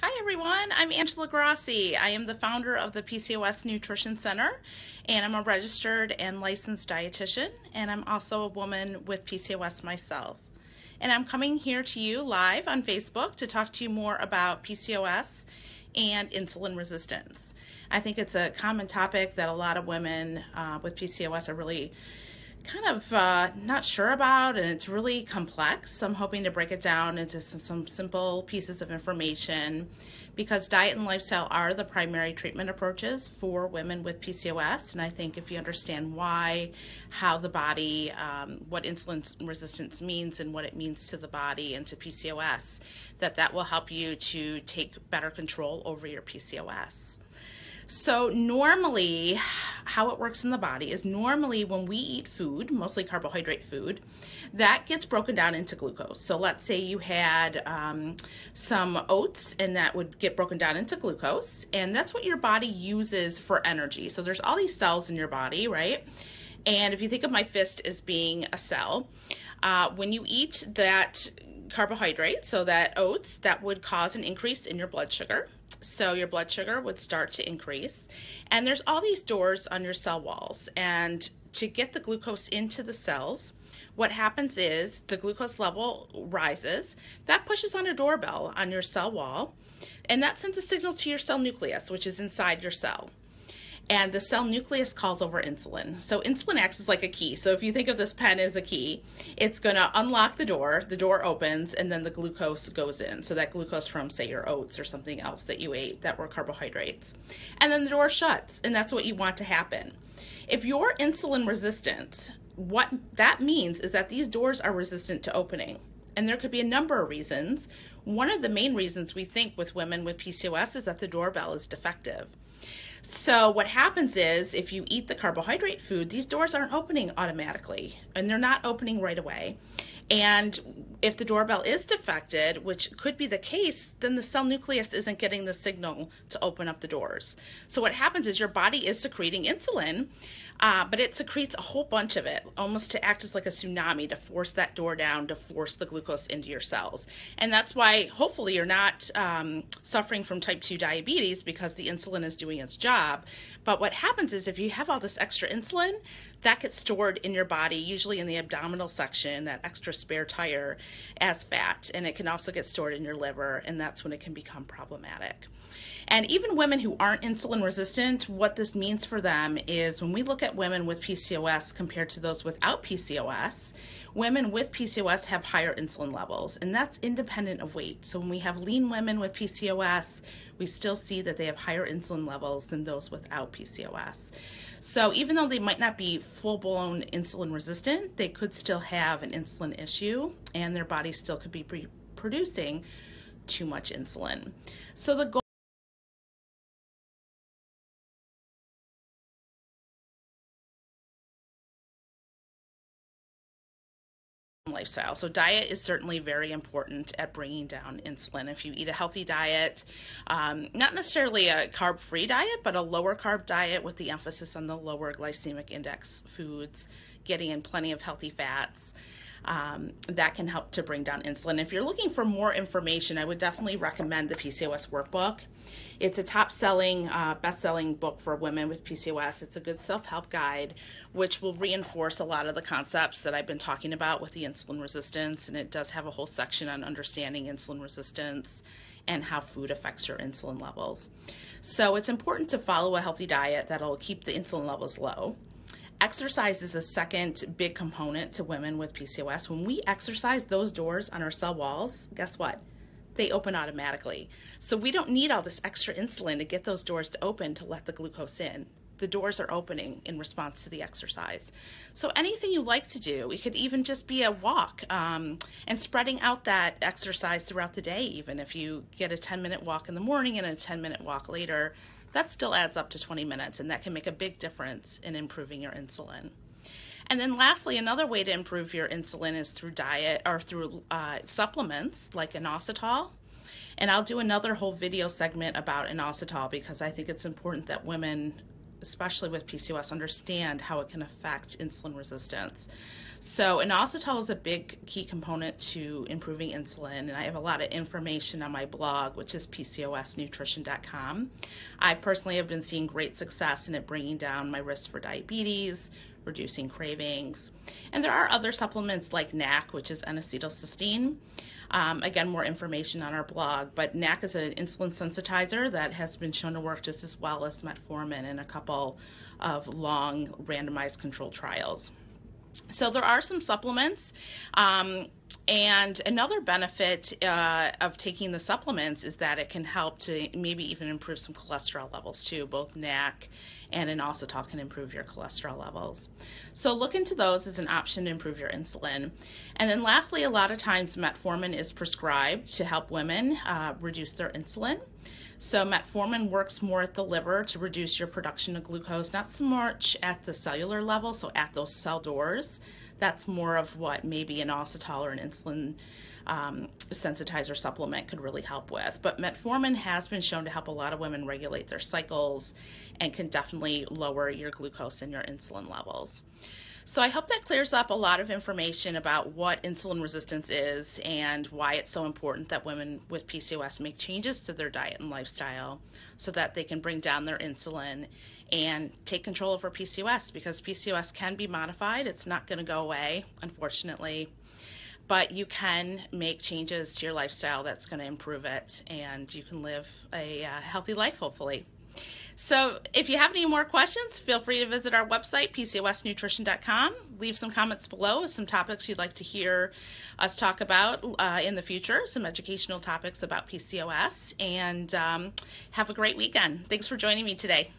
Hi everyone, I'm Angela Grassi. I am the founder of the PCOS Nutrition Center, and I'm a registered and licensed dietitian, and I'm also a woman with PCOS myself. And I'm coming here to you live on Facebook to talk to you more about PCOS and insulin resistance. I think it's a common topic that a lot of women with PCOS are really kind of not sure about, and it's really complex. So I'm hoping to break it down into some simple pieces of information, because diet and lifestyle are the primary treatment approaches for women with PCOS. And I think if you understand why, how the body, what insulin resistance means and what it means to the body and to PCOS, that will help you to take better control over your PCOS. So normally, how it works in the body is normally when we eat food, mostly carbohydrate food, that gets broken down into glucose. So let's say you had some oats, and that would get broken down into glucose, and that's what your body uses for energy. So there's all these cells in your body, right? And if you think of my fist as being a cell, when you eat that carbohydrate, so that oats, that would cause an increase in your blood sugar. So your blood sugar would start to increase. And there's all these doors on your cell walls. And to get the glucose into the cells, what happens is the glucose level rises. That pushes on a doorbell on your cell wall. And that sends a signal to your cell nucleus, which is inside your cell. And the cell nucleus calls over insulin. So insulin acts as like a key. So if you think of this pen as a key, it's going to unlock the door opens, and then the glucose goes in. So that glucose from, say, your oats or something else that you ate that were carbohydrates. And then the door shuts, and that's what you want to happen. If you're insulin resistant, what that means is that these doors are resistant to opening. And there could be a number of reasons. One of the main reasons we think with women with PCOS is that the doorbell is defective. So what happens is, if you eat the carbohydrate food, these doors aren't opening automatically, and they're not opening right away. And if the doorbell is defected, which could be the case, then the cell nucleus isn't getting the signal to open up the doors. So what happens is your body is secreting insulin, but it secretes a whole bunch of it, almost to act as like a tsunami, to force that door down, to force the glucose into your cells. And that's why hopefully you're not suffering from type 2 diabetes, because the insulin is doing its job. But what happens is, if you have all this extra insulin, that gets stored in your body, usually in the abdominal section, that extra spare tire, as fat. And it can also get stored in your liver, and that's when it can become problematic. And even women who aren't insulin resistant, what this means for them is, when we look at women with PCOS compared to those without PCOS, women with PCOS have higher insulin levels, and that's independent of weight. So when we have lean women with PCOS, we still see that they have higher insulin levels than those without PCOS. So even though they might not be full-blown insulin resistant, they could still have an insulin issue, and their body still could be producing too much insulin. So the goal lifestyle. So diet is certainly very important at bringing down insulin. If you eat a healthy diet, not necessarily a carb-free diet, but a lower carb diet with the emphasis on the lower glycemic index foods, getting in plenty of healthy fats, that can help to bring down insulin. If you're looking for more information, I would definitely recommend the PCOS workbook. It's a top-selling, best-selling book for women with PCOS. It's a good self-help guide, which will reinforce a lot of the concepts that I've been talking about with the insulin resistance, and it does have a whole section on understanding insulin resistance and how food affects your insulin levels. So it's important to follow a healthy diet that'll keep the insulin levels low. Exercise is a second big component to women with PCOS. When we exercise, those doors on our cell walls, guess what? They open automatically. So we don't need all this extra insulin to get those doors to open to let the glucose in. The doors are opening in response to the exercise. So anything you like to do, it could even just be a walk, and spreading out that exercise throughout the day. Even if you get a 10-minute walk in the morning and a 10-minute walk later, that still adds up to 20 minutes, and that can make a big difference in improving your insulin. And then lastly, another way to improve your insulin is through diet, or through supplements like inositol. And I'll do another whole video segment about inositol, because I think it's important that women especially with PCOS, understand how it can affect insulin resistance. So inositol is a big key component to improving insulin, and I have a lot of information on my blog, which is PCOSnutrition.com. I personally have been seeing great success in it bringing down my risk for diabetes, reducing cravings. And there are other supplements like NAC, which is N-acetylcysteine. Again, more information on our blog, but NAC is an insulin sensitizer that has been shown to work just as well as metformin in a couple of long randomized controlled trials. So there are some supplements, and another benefit of taking the supplements is that it can help to maybe even improve some cholesterol levels too. Both NAC and inositol can improve your cholesterol levels. So look into those as an option to improve your insulin. And then lastly, a lot of times metformin is prescribed to help women reduce their insulin. So metformin works more at the liver to reduce your production of glucose, not so much at the cellular level, so at those cell doors. That's more of what maybe an inositol or an insulin sensitizer supplement could really help with. But metformin has been shown to help a lot of women regulate their cycles and can definitely lower your glucose and your insulin levels. So I hope that clears up a lot of information about what insulin resistance is and why it's so important that women with PCOS make changes to their diet and lifestyle so that they can bring down their insulin and take control over PCOS, because PCOS can be modified. It's not going to go away, unfortunately, but you can make changes to your lifestyle that's going to improve it, and you can live a healthy life, hopefully. So if you have any more questions, feel free to visit our website, PCOSnutrition.com. Leave some comments below with some topics you'd like to hear us talk about in the future, some educational topics about PCOS, and have a great weekend. Thanks for joining me today.